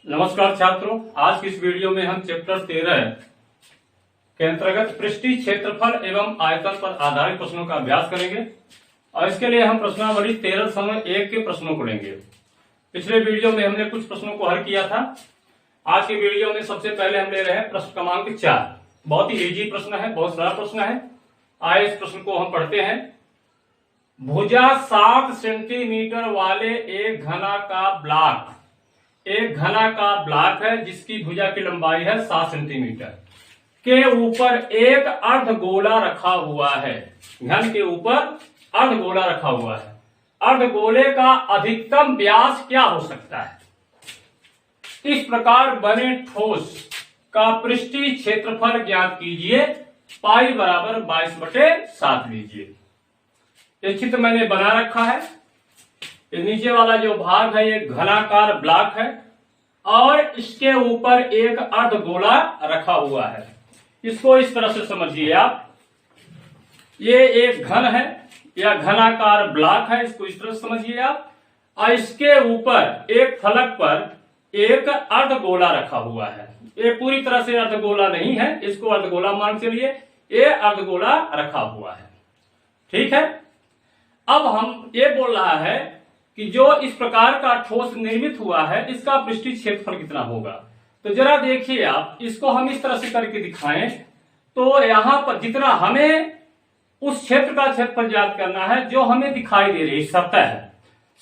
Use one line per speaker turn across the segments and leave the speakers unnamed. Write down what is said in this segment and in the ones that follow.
नमस्कार छात्रों, आज की इस वीडियो में हम चैप्टर 13 के अंतर्गत पृष्ठीय क्षेत्रफल एवं आयतन पर आधारित प्रश्नों का अभ्यास करेंगे और इसके लिए हम प्रश्नावली 13.1 के प्रश्नों को लेंगे। पिछले वीडियो में हमने कुछ प्रश्नों को हल किया था। आज के वीडियो में सबसे पहले हम ले रहे हैं प्रश्न क्रमांक 4। बहुत ही इजी प्रश्न है, बहुत सरल प्रश्न है। आइए इस प्रश्न को हम पढ़ते हैं। भुजा 7 सेंटीमीटर वाले एक घना का ब्लॉक है जिसकी भुजा की लंबाई है 7 सेंटीमीटर के ऊपर एक अर्धगोला रखा हुआ है। घन के ऊपर अर्धगोला रखा हुआ है। अर्धगोले का अधिकतम व्यास क्या हो सकता है? इस प्रकार बने ठोस का पृष्ठीय क्षेत्रफल ज्ञात कीजिए। पाई बराबर 22/7 लीजिए। ये चित्र मैंने बना रखा है। ये नीचे वाला जो भाग है ये घनाकार ब्लॉक है और इसके ऊपर एक अर्धगोला रखा हुआ है। इसको इस तरह से समझिए आप। ये एक घन है या घनाकार ब्लॉक है, इसको इस तरह से समझिए आप। और इसके ऊपर एक फलक पर एक अर्धगोला रखा हुआ है। ये पूरी तरह से अर्धगोला नहीं है, इसको अर्धगोला मान चलिए। ये अर्धगोला रखा हुआ है, ठीक है। अब हम ये बोल रहा है कि जो इस प्रकार का ठोस निर्मित हुआ है इसका पृष्ठीय क्षेत्रफल कितना होगा। तो जरा देखिए आप, इसको हम इस तरह से करके दिखाएं तो यहां पर जितना हमें उस क्षेत्र का क्षेत्रफल ज्ञात करना है जो हमें दिखाई दे रही है सतह है।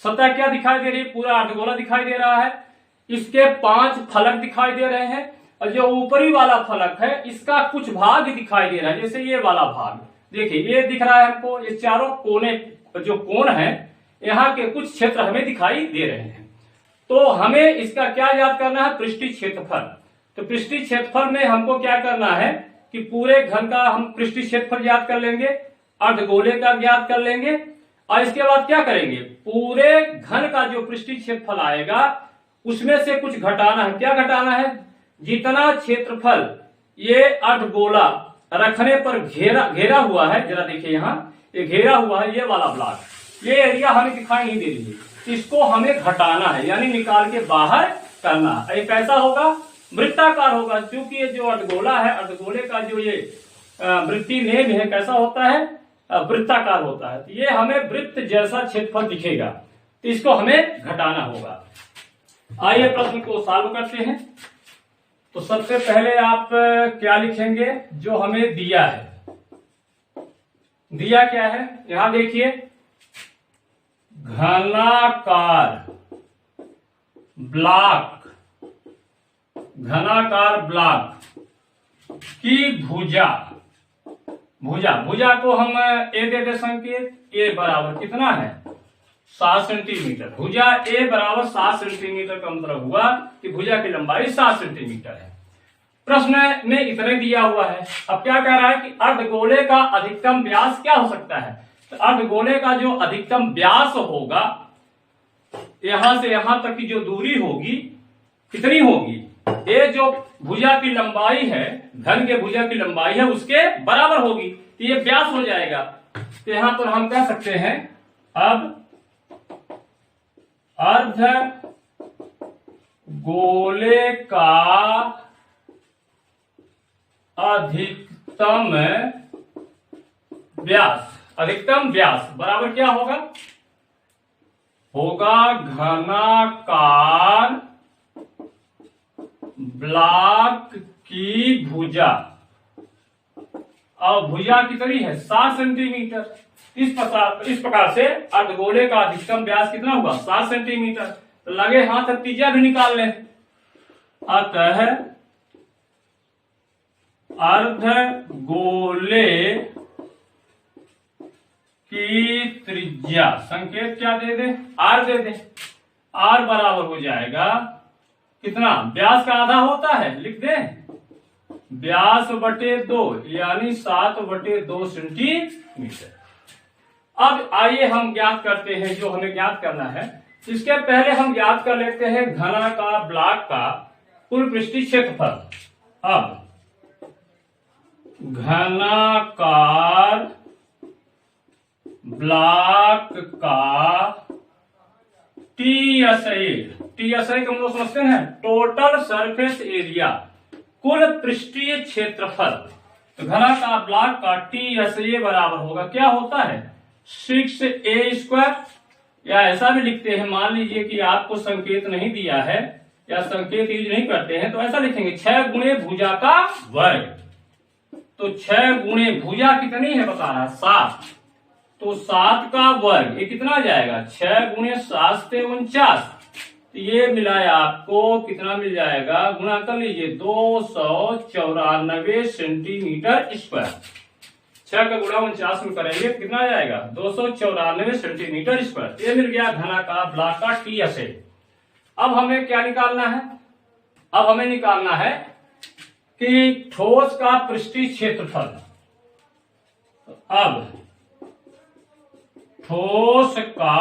सतह क्या दिखाई दे रही है? पूरा अर्धगोला दिखाई दे रहा है। इसके 5 फलक दिखाई दे रहे हैं और जो ऊपरी वाला फलक है इसका कुछ भाग दिखाई दे रहा है। जैसे ये वाला भाग देखिए, ये दिख रहा है हमको। ये चारों कोने जो कोण है यहाँ के कुछ क्षेत्र हमें दिखाई दे रहे हैं। तो हमें इसका क्या याद करना है? पृष्ठीय क्षेत्रफल। तो पृष्ठीय क्षेत्रफल में हमको क्या करना है कि पूरे घन का हम पृष्ठीय क्षेत्रफल याद कर लेंगे, अर्धगोले का ज्ञात कर लेंगे और इसके बाद क्या करेंगे? पूरे घन का जो पृष्ठीय क्षेत्रफल आएगा उसमें से कुछ घटाना है। क्या घटाना है? जितना क्षेत्रफल ये अर्धगोला रखने पर घेरा हुआ है, जरा देखिए यहाँ ये घेरा हुआ है, ये वाला ब्लॉक, ये एरिया हमें दिखाई नहीं दे रही है, इसको हमें घटाना है यानी निकाल के बाहर करना है। ये कैसा होगा? वृत्ताकार होगा। क्योंकि ये जो अर्धगोला है, अर्धगोले का जो ये वृत्तीय नेम है कैसा होता है? वृत्ताकार होता है। तो ये हमें वृत्त जैसा क्षेत्रफल दिखेगा, तो इसको हमें घटाना होगा। आइए प्रश्न को सॉल्व करते हैं। तो सबसे पहले आप क्या लिखेंगे? जो हमें दिया है, दिया क्या है? यहां देखिए, घनाकार ब्लॉक की भुजा को हम ए दे दे संकेत। ए बराबर कितना है? 7 सेंटीमीटर। भुजा ए बराबर 7 सेंटीमीटर का मतलब हुआ कि भुजा की लंबाई 7 सेंटीमीटर है। प्रश्न में इतने दिया हुआ है। अब क्या कह रहा है कि अर्धगोले का अधिकतम व्यास क्या हो सकता है? तो अर्धगोले का जो अधिकतम व्यास होगा, यहां से यहां तक की जो दूरी होगी कितनी होगी? ये जो भुजा की लंबाई है, घन के भुजा की लंबाई है, उसके बराबर होगी। तो ये व्यास हो जाएगा। तो यहां पर हम कह सकते हैं अब अर्धगोले का अधिकतम व्यास बराबर क्या होगा? घनाकार ब्लॉक की भुजा। और भुजा कितनी है? 7 सेंटीमीटर। इस प्रकार से अर्धगोले का अधिकतम व्यास कितना हुआ? 7 सेंटीमीटर। तो लगे हाथ त्रिज्या भी निकाल लें। अतः अर्धगोले की त्रिज्या, संकेत क्या दे दे? Are they they. आर बराबर हो जाएगा कितना? व्यास का आधा होता है, लिख दे, व्यास बटे 2 यानी 7/2 सेंटीमीटर। अब आइए हम ज्ञात करते हैं जो हमें ज्ञात करना है। इसके पहले हम ज्ञात कर लेते हैं घनाकार ब्लॉक का कुल पृष्ठीय क्षेत्रफल। अब घनाकार ब्लॉक का टी TSI को हम लोग समझते हैं टोटल सरफेस एरिया, कुल पृष्ठीय क्षेत्रफल। तो घनाकार ब्लॉक का TSA बराबर होगा, क्या होता है 6a², या ऐसा भी लिखते हैं, मान लीजिए कि आपको संकेत नहीं दिया है या संकेत यूज नहीं करते हैं तो ऐसा लिखेंगे 6 गुणे भुजा का वर्ग। तो 6 गुणे भुजा कितनी है बता रहा है 7, तो 7 का वर्ग ये कितना आ जाएगा 6 गुणे 7 से 49, तो ये मिला है आपको कितना मिल जाएगा, गुणा कर लीजिए 294 सेंटीमीटर स्क्वायर। 6 का गुणा 49 में करेंगे कितना आ जाएगा 294 सेंटीमीटर स्क्वायर। ये मिल गया घनाकार ब्लॉक का TSA। अब हमें क्या निकालना है, अब हमें निकालना है कि ठोस का पृष्ठीय क्षेत्रफल। अब ठोस का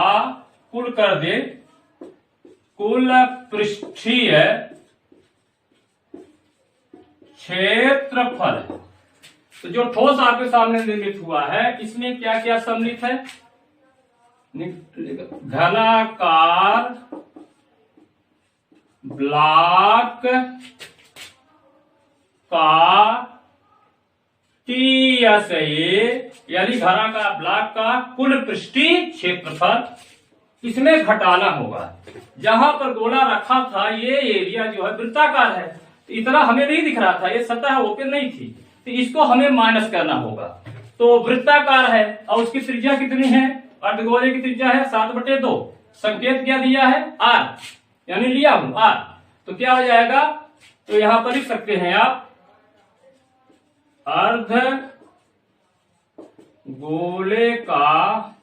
कुल कर दे, कुल पृष्ठीय क्षेत्रफल। तो जो ठोस आपके सामने निर्मित हुआ है इसमें क्या क्या सम्मिलित है, घनाकार ब्लॉक का TSA, यानी घनाकार ब्लॉक का कुल पृष्ठीय क्षेत्रफल, इसमें घटाना होगा। जहां पर गोला रखा था ये एरिया जो है वृत्ताकार है, तो इतना हमें नहीं दिख रहा था, ये सतह ओपन नहीं थी, तो इसको हमें माइनस करना होगा। तो वृत्ताकार है और उसकी त्रिज्या कितनी है, अर्धगोले की त्रिज्या है 7/2, संकेत क्या दिया है r, यानी लिया हूं r, तो क्या हो जाएगा, तो यहां पर लिख सकते हैं आप अर्ध गोले का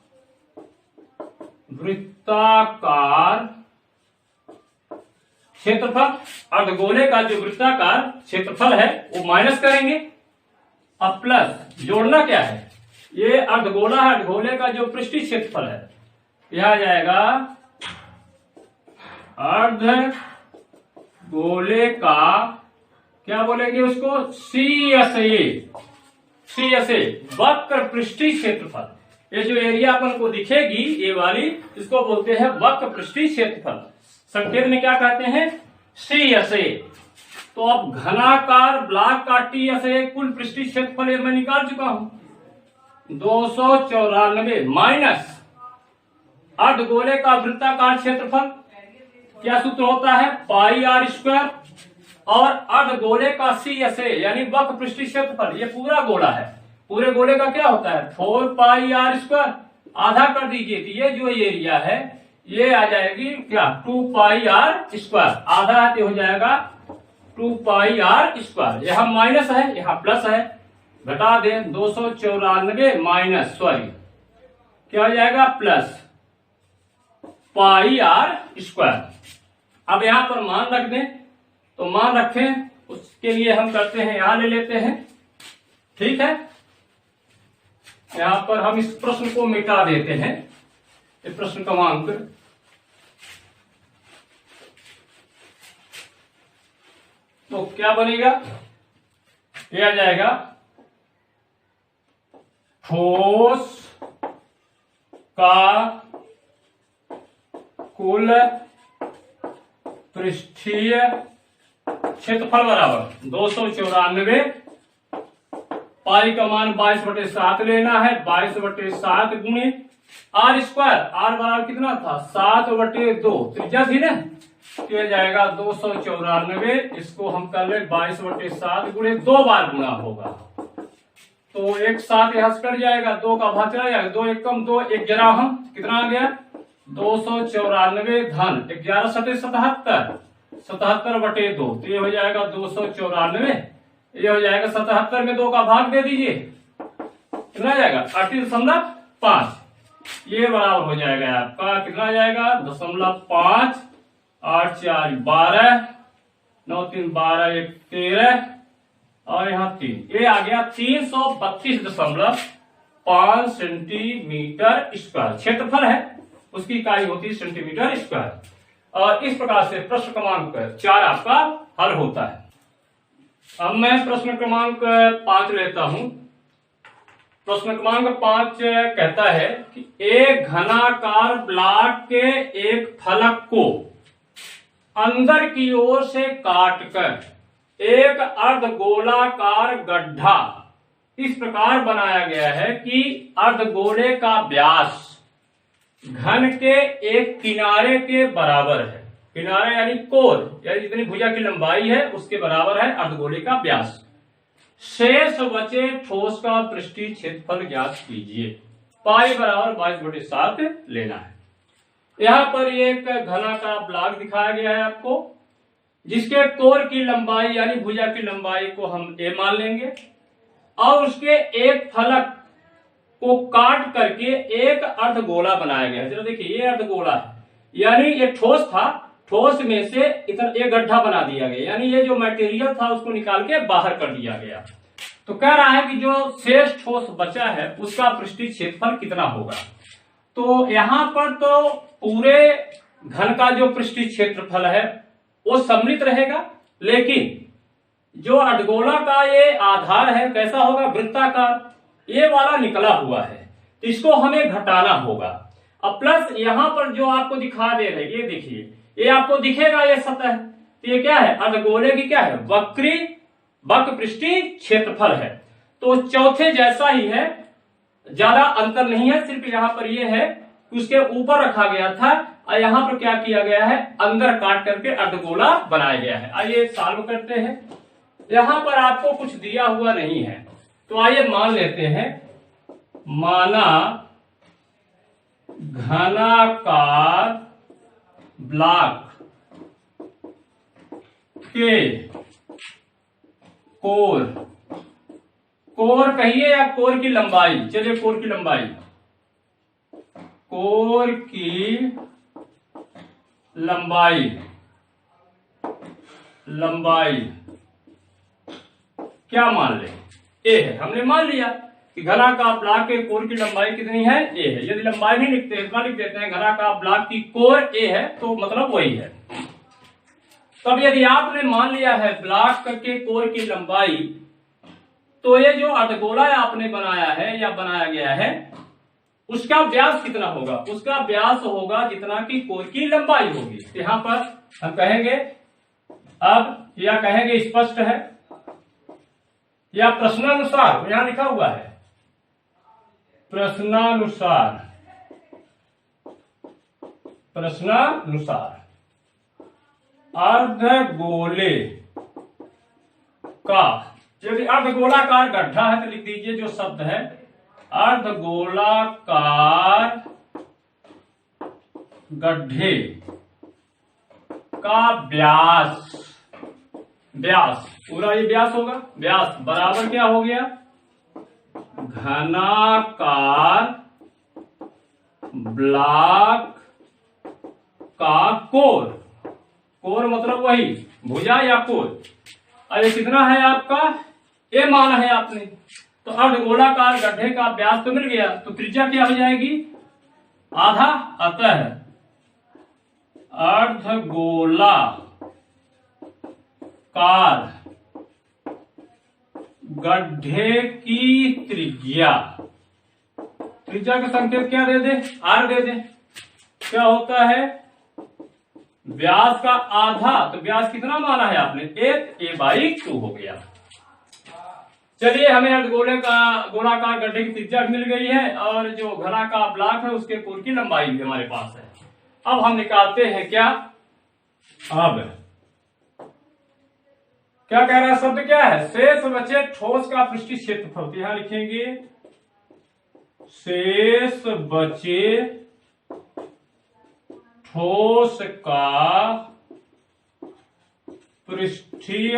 वृत्ताकार क्षेत्रफल, अर्धगोले का जो वृत्ताकार क्षेत्रफल है वो माइनस करेंगे, अब प्लस जोड़ना क्या है, ये अर्धगोला है, अर्धगोले का जो पृष्ठीय क्षेत्रफल है यह आ जाएगा अर्धगोले का क्या बोलेंगे उसको CSA, वक्र पृष्ठीय क्षेत्रफल। ये जो एरिया अपन को दिखेगी ये वाली, इसको बोलते हैं वक्र पृष्ठीय क्षेत्रफल, संकेत में क्या कहते हैं CSA। तो अब घनाकार ब्लॉक का TSA कुल पृष्ठीय क्षेत्रफल मैं निकाल चुका हूं 294 माइनस अर्धगोले का वृत्ताकार क्षेत्रफल, क्या सूत्र होता है πr², और अर्धगोले का CSA यानी वक्र पृष्ठीय क्षेत्रफल, ये पूरा गोला है, पूरे गोले का क्या होता है 4πr², आधा कर दीजिए तो ये जो एरिया है ये आ जाएगी क्या 2πr², आधा है तो हो जाएगा 2πr²। यहाँ माइनस है यहाँ प्लस है, घटा दें 294 माइनस सॉरी क्या हो जाएगा प्लस πr²। अब यहां पर मान रख दें, तो मान रखें, उसके लिए हम करते हैं यहां ले लेते हैं, ठीक है। यहां पर हम इस प्रश्न को मिटा देते हैं, इस प्रश्न क्रमांक तो क्या बनेगा, यह आ जाएगा ठोस का कुल पृष्ठीय क्षेत्रफल बराबर 294, पाई का मान 22/7 लेना है, 22/7 गुणे r², r बराबर कितना था 7/2, त्रिज्या थी ना, तो यह जाएगा 294, इसको हम कर ले 22/7 गुणे 2 बार गुणा होगा, तो एक साथ यहां से कट जाएगा, 2 का भाग चला जाएगा, 2 एकम 2, 11 कितना आ गया 294 धन 11 सटे 77, 77/2, तो ये हो जाएगा 294, ये हो जाएगा 77 में 2 का भाग दे दीजिए, कितना आ जाएगा 38.5, ये बराबर हो जाएगा आपका कितना आ जाएगा 0.5, 8 4 12, 9 3 12, 1 13 और यहाँ 3, ये आ गया 332.5 सेंटीमीटर स्क्वायर क्षेत्रफल है, उसकी इकाई होती है सेंटीमीटर स्क्वायर। और इस प्रकार से प्रश्न क्रमांक 4 आपका हल होता है। अब मैं प्रश्न क्रमांक 5 लेता हूं। प्रश्न क्रमांक 5 कहता है कि एक घनाकार ब्लॉक के एक फलक को अंदर की ओर से काटकर एक अर्धगोलाकार गड्ढा इस प्रकार बनाया गया है कि अर्धगोले का व्यास घन के एक किनारे के बराबर है। किनारे यानी कोर, यानी जितनी भुजा की लंबाई है उसके बराबर है अर्धगोले का व्यास। शेष बचे ठोस का पृष्ठीय क्षेत्रफल ज्ञात कीजिए। पाई बराबर 22/7 लेना है। यहाँ पर एक घना का ब्लॉक दिखाया गया है आपको, जिसके कोर की लंबाई यानी भुजा की लंबाई को हम a मान लेंगे और उसके एक फलक को काट करके एक अर्धगोला बनाया गया है। चलो देखिए, ये अर्धगोला है, यानी ये ठोस था, ठोस में से इतना एक गड्ढा बना दिया गया, यानी ये जो मटेरियल था उसको निकाल के बाहर कर दिया गया। तो कह रहा है कि जो शेष ठोस बचा है उसका पृष्ठीय क्षेत्रफल कितना होगा। तो यहां पर तो पूरे घन का जो पृष्ठीय क्षेत्रफल है वो सम्मिलित रहेगा, लेकिन जो अर्धगोला का ये आधार है कैसा होगा, वृत्ताकार, ये वाला निकला हुआ है, तो इसको हमें घटाना होगा। अब प्लस यहां पर जो आपको दिखा दे रहे, ये देखिए, ये आपको दिखेगा ये सतह, तो ये क्या है, अर्धगोले की क्या है, वक्र पृष्ठीय क्षेत्रफल है। तो चौथे जैसा ही है, ज्यादा अंतर नहीं है, सिर्फ यहां पर ये है कि उसके ऊपर रखा गया था और यहां पर क्या किया गया है, अंदर काट करके अर्धगोला बनाया गया है। आइए सॉल्व करते हैं। यहां पर आपको कुछ दिया हुआ नहीं है, तो आइए मान लेते हैं। माना घनाकार ब्लॉक के कोर कहिए या कोर की लंबाई, चलिए कोर की लंबाई क्या मान ले, ए है। हमने मान लिया कि घना का ब्लॉक के कोर की लंबाई कितनी है, ए है। यदि लंबाई नहीं लिखते, इतना लिख देते हैं घना का ब्लॉक की कोर ए है, तो मतलब वही है। तब यदि आपने मान लिया है ब्लॉक के कोर की लंबाई, तो ये जो अर्धगोला आपने बनाया है या बनाया गया है उसका व्यास कितना होगा, उसका व्यास होगा जितना कि कोर की लंबाई होगी। यहां पर हम कहेंगे, अब या कहेंगे स्पष्ट है या प्रश्नानुसार, यहां लिखा हुआ है प्रश्नानुसार अर्धगोले का, यदि अर्धगोलाकार गड्ढा है तो लिख दीजिए जो शब्द है अर्धगोलाकार गड्ढे का व्यास पूरा ये व्यास होगा। व्यास बराबर क्या हो गया, घनाकार ब्लॉक का कोर मतलब वही भुजा या कोर। अरे कितना है आपका, ए माना है आपने, तो अर्धगोलाकार गड्ढे का व्यास तो मिल गया, तो त्रिज्या क्या हो जाएगी, आधा। अतः अर्धगोलाकार गड्ढे की त्रिज्या का संकेत क्या दे दे, आर दे दे। क्या होता है, व्यास का आधा, तो व्यास कितना माना है आपने, 1a/2 हो गया। चलिए, हमें अर्धगोले का गोलाकार गड्ढे की त्रिज्या मिल गई है और जो घना का ब्लॉक है उसके कोर की लंबाई भी हमारे पास है। अब हम निकालते हैं क्या, अब क्या कह रहा है शब्द, क्या है, शेष बचे ठोस का पृष्ठीय क्षेत्रफल। तो यहां लिखेंगे शेष बचे ठोस का पृष्ठीय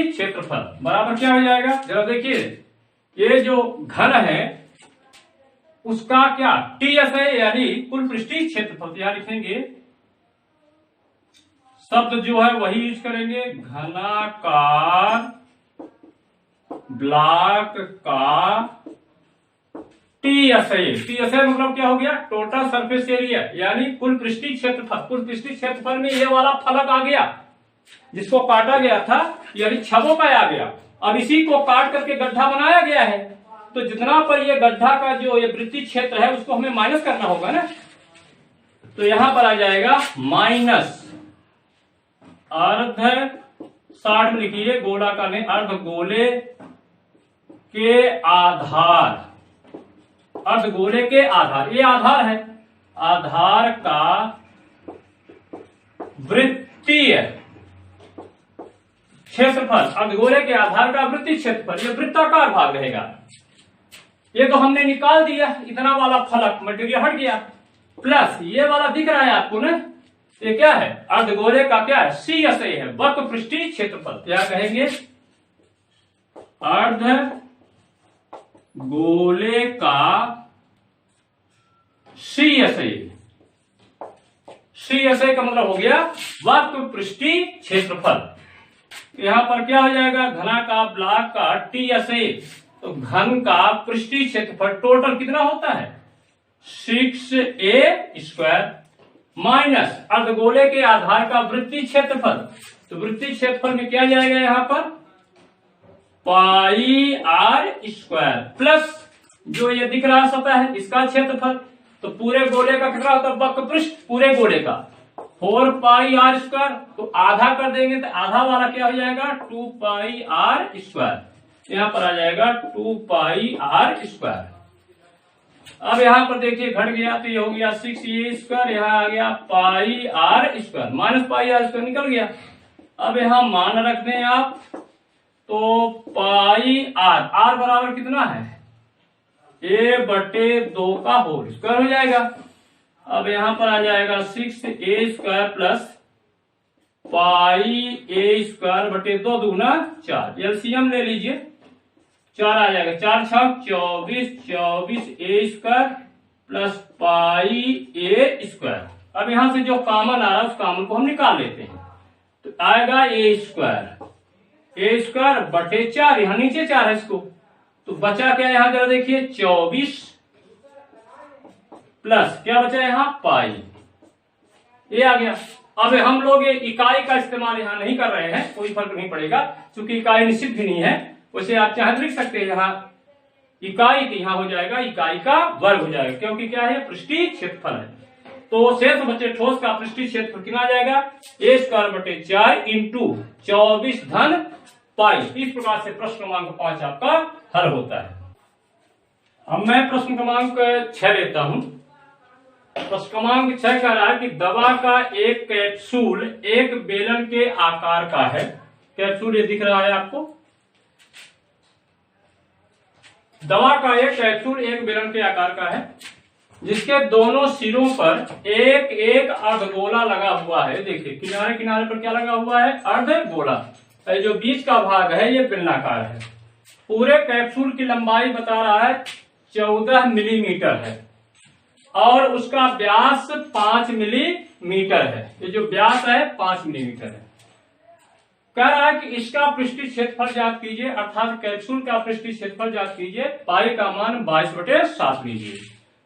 क्षेत्रफल बराबर क्या हो जाएगा, जरा देखिए, ये जो घन है उसका क्या टीएस है, यानी कुल पृष्ठीय क्षेत्रफल। यहां लिखेंगे शब्द जो है वही यूज करेंगे, घनाकार ब्लॉक का टीएसए मतलब क्या हो गया, टोटल सरफेस एरिया, यानी कुल पृष्ठीय क्षेत्रफल। कुल पृष्ठीय क्षेत्रफल में ये वाला फलक आ गया जिसको काटा गया था, यानी छबों का आ गया। अब इसी को काट करके गड्ढा बनाया गया है, तो जितना पर ये गड्ढा का जो ये वृत्तीय क्षेत्र है उसको हमें माइनस करना होगा ना। तो यहां पर आ जाएगा माइनस अर्ध 60 में लिखिए, गोलाकार में अर्ध गोले के आधार, अर्ध गोले के आधार, ये आधार है, आधार का वृत्तीय क्षेत्रफल, अर्धगोले के आधार का वृत्तीय क्षेत्रफल, ये वृत्ताकार भाग रहेगा। ये तो हमने निकाल दिया, इतना वाला फलक मटेरियल हट गया, प्लस ये वाला दिख रहा है आपको ना, ये क्या है, अर्धगोले का क्या है, सी एस ए है, वक्र पृष्ठीय क्षेत्रफल। क्या कहेंगे, अर्ध गोले का C S A, C S A का मतलब हो गया वक्र पृष्ठीय क्षेत्रफल। यहां पर क्या हो जाएगा, घना का ब्लॉक का टी एस ए, तो घन का पृष्ठीय क्षेत्रफल टोटल कितना होता है 6a² माइनस अर्धगोले के आधार का वृत्तीय क्षेत्रफल, तो वृत्तीय क्षेत्रफल में क्या जाएगा यहां पर πr² प्लस जो ये दिख रहा सतह है इसका क्षेत्रफल, तो पूरे गोले का कितना होता है वक्र पृष्ठ पूरे गोले का 4πr², तो आधा कर देंगे तो आधा वाला क्या हो जाएगा 2πr², यहां पर आ जाएगा 2πr²। अब यहां पर देखिए घट गया तो ये हो गया 6a², यहां आ गया πr² माइनस πr² निकल गया। अब यहां मान रख दें आप, तो πr बराबर कितना है a/2 का होल स्क्वायर हो जाएगा। अब यहां पर आ जाएगा 6a² प्लस πa²/2 दूना 4, एलसीएम ले लीजिए, 4 आ जाएगा, 4 × 24, 24a² प्लस πa²। अब यहां से जो कॉमन आ रहा है उस कॉमन को हम निकाल लेते हैं, तो आएगा a²/4, यहां नीचे 4 है इसको, तो बचा क्या यहां जरा देखिए 24 प्लस क्या बचा यहां पाई, ये आ गया। अब हम लोग ये इकाई का इस्तेमाल यहां नहीं कर रहे हैं, कोई फर्क नहीं पड़ेगा क्योंकि इकाई निश्चित भी नहीं है, वैसे आप चाहे तो लिख सकते हैं यहाँ इकाई की, यहाँ हो जाएगा इकाई का वर्ग हो जाएगा, क्योंकि क्या है पृष्ठीय क्षेत्रफल है। तो शेष बचे ठोस का पृष्ठीय क्षेत्रफल कितना आ जाएगा a²/4 इंटू 24 धन पाई। इस प्रकार से प्रश्न क्रमांक 5 आपका हल होता है। अब मैं प्रश्न क्रमांक 6 लेता हूं। प्रश्न क्रमांक 6 कह रहा है कि दवा का एक कैप्सूल एक बेलन के आकार का है, कैप्सूल ये दिख रहा है आपको, दवा का एक कैप्सूल एक बेलन के आकार का है जिसके दोनों सिरों पर एक एक अर्धगोला लगा हुआ है। देखिए किनारे किनारे पर क्या लगा हुआ है अर्धगोला, जो बीच का भाग है ये बेलनाकार है। पूरे कैप्सूल की लंबाई बता रहा है 14 मिलीमीटर है और उसका व्यास 5 मिलीमीटर है, ये जो व्यास है 5 मिलीमीटर है। कह रहा है कि इसका पृष्ठीय क्षेत्रफल ज्ञात कीजिए, अर्थात कैप्सूल का पृष्ठीय क्षेत्रफल ज्ञात कीजिए, पाई का मान 22/7 लीजिए।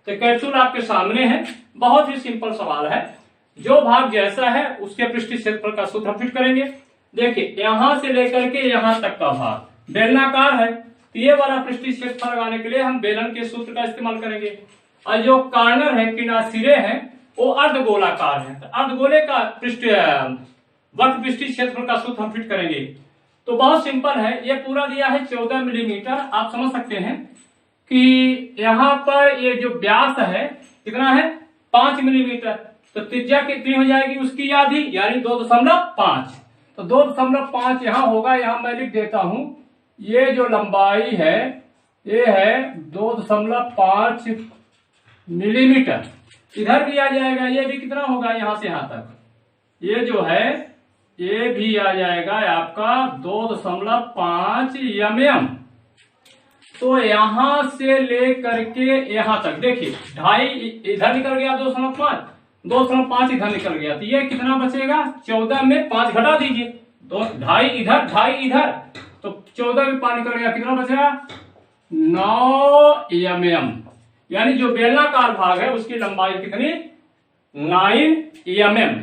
तो कैप्सूल आपके सामने है, बहुत ही सिंपल सवाल है, जो भाग जैसा है उसके पृष्ठीय क्षेत्रफल का सूत्र हम फिट करेंगे। देखिए यहां से लेकर के यहां तक का भाग बेलनाकार है, तो ये वाला पृष्ठीय क्षेत्रफल लगाने के लिए हम बेलन के सूत्र का इस्तेमाल करेंगे, और जो कॉर्नर है किनारे सिरे हैं वो अर्धगोलाकार है, तो अर्धगोले का वक्र पृष्ठीय क्षेत्रफल का सूत्र हम फिट करेंगे। तो बहुत सिंपल है, ये पूरा दिया है 14 मिलीमीटर। आप समझ सकते हैं कि यहाँ पर ये जो व्यास है कितना है 5 मिलीमीटर, तो त्रिज्या कितनी हो जाएगी उसकी आधी यानी 2.5, तो 2.5 यहाँ होगा। यहाँ मैं लिख देता हूं, ये जो लंबाई है ये है 2.5 मिलीमीटर, इधर भी आ जाएगा, ये भी कितना होगा यहाँ से यहाँ तक, ये जो है ये भी आ जाएगा आपका 2.5 mm। तो यहां से ले करके यहां तक देखिए 2.5 इधर निकल गया, 2.5 इधर निकल गया, तो ये कितना बचेगा 14 में 5 घटा दीजिए, 2.5 इधर 2.5 इधर, तो 14 में 5 निकल गया, कितना बचेगा 9 mm, यानी जो बेलनाकार भाग है उसकी लंबाई कितनी 9 mm।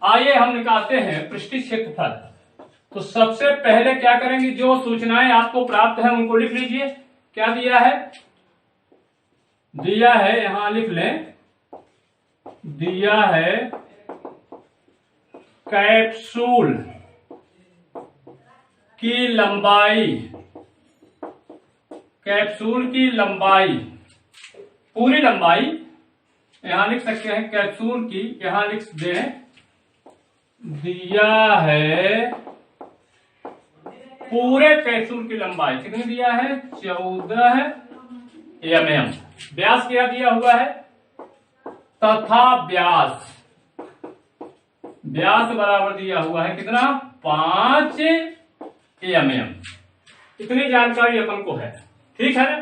आइए हम निकालते हैं पृष्ठीय क्षेत्रफल। तो सबसे पहले क्या करेंगे, जो सूचनाएं आपको प्राप्त है उनको लिख लीजिए। क्या दिया है, दिया है यहां लिख लें दिया है कैप्सूल की लंबाई, कैप्सूल की लंबाई, पूरी लंबाई यहां लिख सकते हैं कैप्सूल की, यहां लिख दें दिया है पूरे कैप्सूल की लंबाई कितनी दिया है 14 mm। व्यास क्या दिया हुआ है तथा व्यास, व्यास बराबर दिया हुआ है कितना 5 mm। इतनी जानकारी अपन को है, ठीक है ना।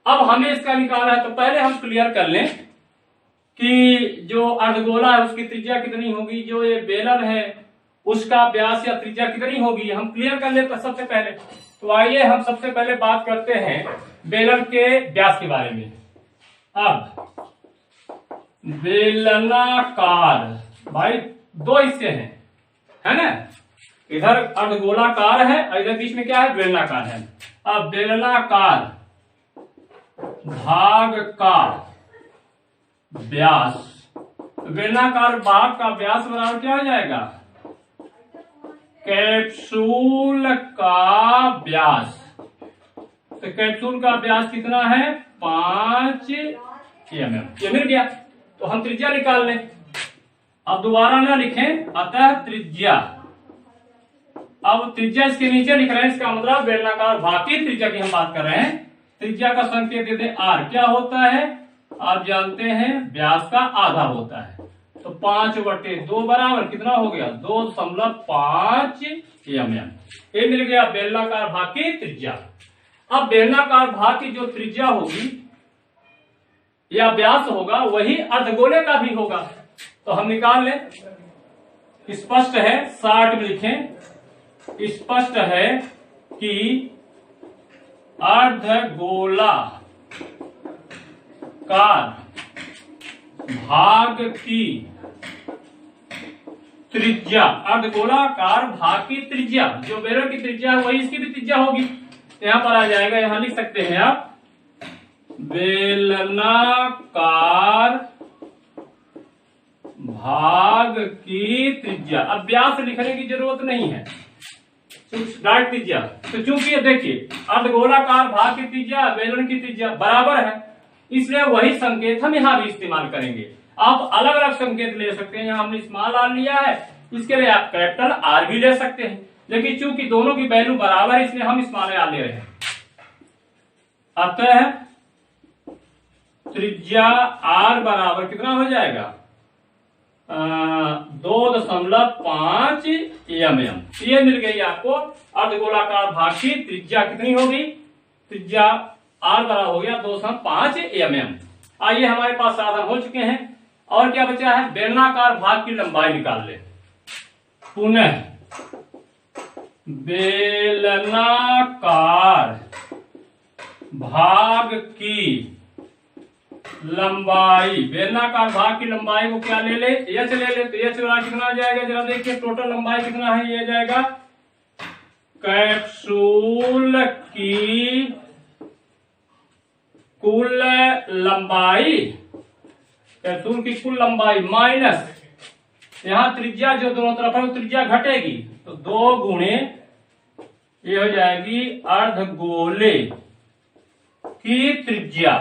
अब हमें इसका निकालना है, तो पहले हम क्लियर कर लें कि जो अर्धगोला है उसकी त्रिज्या कितनी होगी, जो ये बेलन है उसका व्यास या त्रिज्या कितनी होगी, हम क्लियर कर लेते सबसे पहले। तो आइए हम सबसे पहले बात करते हैं बेलन के व्यास के बारे में। अब बेलनाकार, भाई दो हिस्से हैं, है ना, इधर अर्धगोलाकार है और इधर बीच में क्या है बेलनाकार है। अब बेलनाकार भाग का व्यास, बेलनाकार भाग का व्यास बराबर क्या हो जाएगा कैप्सूल का व्यास। तो कैप्सूल का व्यास कितना है 5 mm। ये मिल गया, तो हम त्रिज्या निकाल लें। अब दोबारा ना लिखें, अतः त्रिज्या, अब त्रिज्या इसके नीचे लिख रहे हैं, इसका मतलब बेलनाकार भाग की त्रिज्या की हम बात कर रहे हैं। त्रिज्या का संकेत दे दें आर, क्या होता है आप जानते हैं व्यास का आधा होता है। तो 5/2 बराबर कितना हो गया 2.5 mm। ये मिल गया बेलनाकार भाग की त्रिज्या। अब बेलनाकार भाग की जो त्रिज्या होगी या व्यास होगा वही अर्धगोले का भी होगा, तो हम निकाल लें। स्पष्ट है 60 में लिखें, स्पष्ट है कि अर्धगोला कार भाग की त्रिज्या, अर्धगोलाकार भाग की त्रिज्या, जो बेलन की त्रिज्या है वही इसकी भी त्रिज्या होगी। यहां पर आ जाएगा, यहां लिख सकते हैं आप बेलनाकार भाग की त्रिज्या। अब व्यास लिखने की जरूरत नहीं है, डायरेक्ट त्रिज्या। तो चूंकि देखिए अर्धगोलाकार भाग की त्रिज्या बेलन की त्रिज्या बराबर है, इसलिए वही संकेत हम यहां भी इस्तेमाल करेंगे। आप अलग अलग संकेत ले सकते हैं, यहां हमने स्मॉल आर लिया है, इसके लिए आप कैपिटल आर भी ले सकते हैं, लेकिन चूंकि दोनों की वैल्यू बराबर है इसलिए हम स्मॉल आर ले रहे हैं। अतः त्रिज्या आर बराबर कितना हो जाएगा 2.5 mm। ये मिल गई आपको अर्धगोलाकार भाग की त्रिज्या कितनी होगी, त्रिज्या आर बराबर हो गया 2.5 mm। आइए हमारे पास साधन हो चुके हैं, और क्या बचा है बेलनाकार भाग की लंबाई निकाल ले। पुनः बेलनाकार भाग की लंबाई, बेलनाकार भाग की लंबाई को क्या ले ले एच ले ले, तो एच वाला कितना आ जाएगा जरा देखिए, टोटल लंबाई कितना है ये जाएगा कैप्सूल की कुल लंबाई, कैप्सूल की कुल लंबाई माइनस यहां त्रिज्या जो दोनों तरफ है वो त्रिज्या घटेगी, तो 2 गुणे ये हो जाएगी अर्धगोले की त्रिज्या।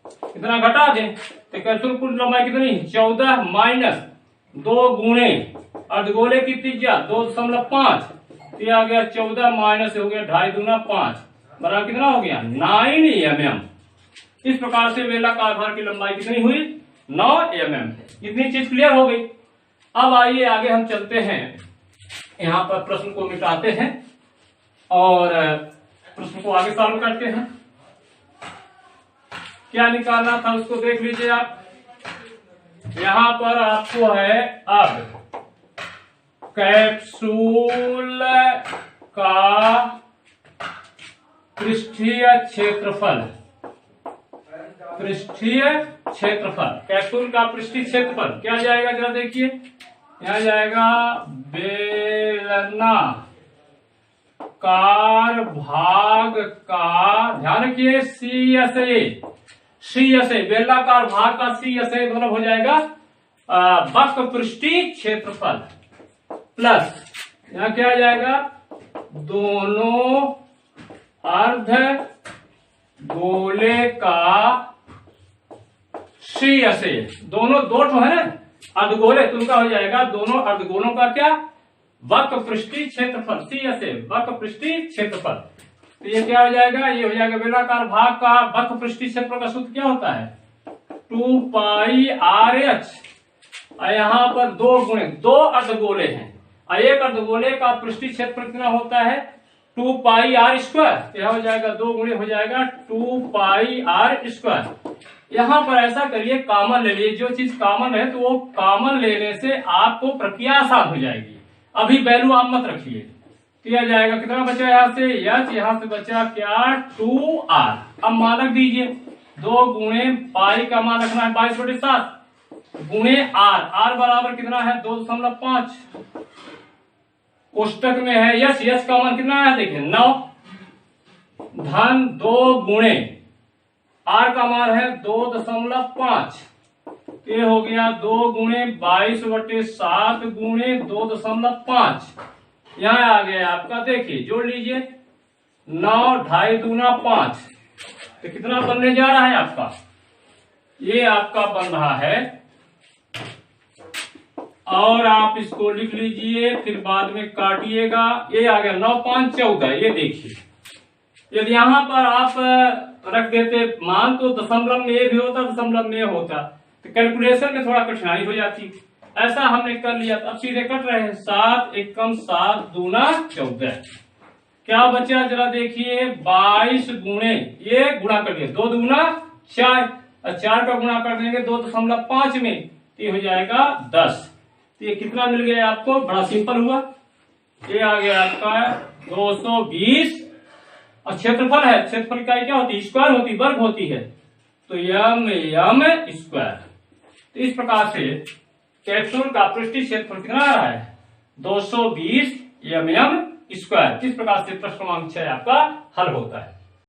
कितना घटा दें तो कैप्सूल कुल लंबाई कितनी 14 माइनस 2 गुणे अर्धगोले की त्रिज्या 2.5, ये आ गया 14 माइनस हो गया 2.5 दूना 5 बराबर कितना हो गया 9 mm। इस प्रकार से बेलनाकार भाग की लंबाई कितनी हुई 9 mm। इतनी चीज क्लियर हो गई। अब आइए आगे हम चलते हैं, यहां पर प्रश्न को मिटाते हैं और प्रश्न को आगे सॉल्व करते हैं। क्या निकालना था उसको देख लीजिए आप। यहां पर आपको है अब कैप्सूल का पृष्ठीय क्षेत्रफल, पृष्ठीय क्षेत्रफल, कैप्सूल का पृष्ठीय क्षेत्रफल क्या जाएगा जरा देखिए, यहां जाएगा बेलनाकार भाग का, ध्यान रखिए CSA CSA, बेलनाकार भाग का CSA मतलब हो जाएगा वक्र पृष्ठीय क्षेत्रफल प्लस यहाँ क्या आ जाएगा, दोनों अर्ध गोले का CSA, दोनों दो ठो है ना अर्धगोले, तो उनका हो जाएगा दोनों अर्धगोलों का क्या, वक्र पृष्ठीय क्षेत्रफल CSA, वक्र पृष्ठीय क्षेत्रफल। तो ये क्या हो जाएगा, ये हो जाएगा बेलनाकार भाग का वक्र पृष्ठीय क्षेत्रफल का सूत्र क्या होता है, 2 पाई RH। यहाँ पर दो गुणे, दो अर्धगोले हैं, एक अर्धगोले का पृष्ठीय क्षेत्रफल कितना होता है, 2 पाई R स्क्वायर। यह हो जाएगा दो गुणे हो जाएगा 2 पाई R स्क्वायर। यहाँ पर ऐसा करिए, कॉमन ले लिए, जो चीज कॉमन है तो वो कॉमन लेने से आपको प्रक्रिया आसान हो जाएगी। अभी वैल्यू आप मत रखिए, किया जाएगा, कितना बचा यहाँ से H, यहाँ से बचा क्या 2R। अब मानक दीजिए, 2 गुणे पाई का मान रखना है 22/7 गुणे R बराबर कितना है 2.5, कोष्टक में है यश का मान कितना है देखिए 9 धन 2 गुणे R का मान है 2.5, ये हो गया 2 गुणे 22/7 गुणे 2.5। यहाँ आ गया आपका, देखिए जोड़ लीजिए 9 ढाई दूना 5, तो कितना बनने जा रहा है आपका, ये आपका बन रहा है, और आप इसको लिख लीजिए फिर बाद में काटिएगा, ये आ गया 9 5 14। ये देखिए, यदि यहाँ पर आप रख देते मान तो दशमलव में ये भी होता, दशमलव में ये होता, तो कैलकुलेशन में थोड़ा कठिनाई हो जाती। ऐसा हमने कर लिया, अब सीधे कट रहे हैं, 7 एकम 7 दूना 14। क्या बचा जरा देखिए, 22 गुणे, ये गुणा कर दिया 2 दूना 4, 4 का गुणा कर देंगे 2.5 में, ये हो जाएगा 10। तो ये कितना मिल गया आपको, बड़ा सिंपल हुआ, ये आ गया आपका 220। और क्षेत्रफल है, क्षेत्रफल का क्या होती है, स्क्वायर होती, वर्ग होती है, तो यम स्क्वायर। तो इस प्रकार से कैप्सूल का पृष्ठीय क्षेत्रफल कितना आ रहा है 220 mm स्क्वायर। इस प्रकार से प्रश्न क्रमांक 6 आपका हल होता है।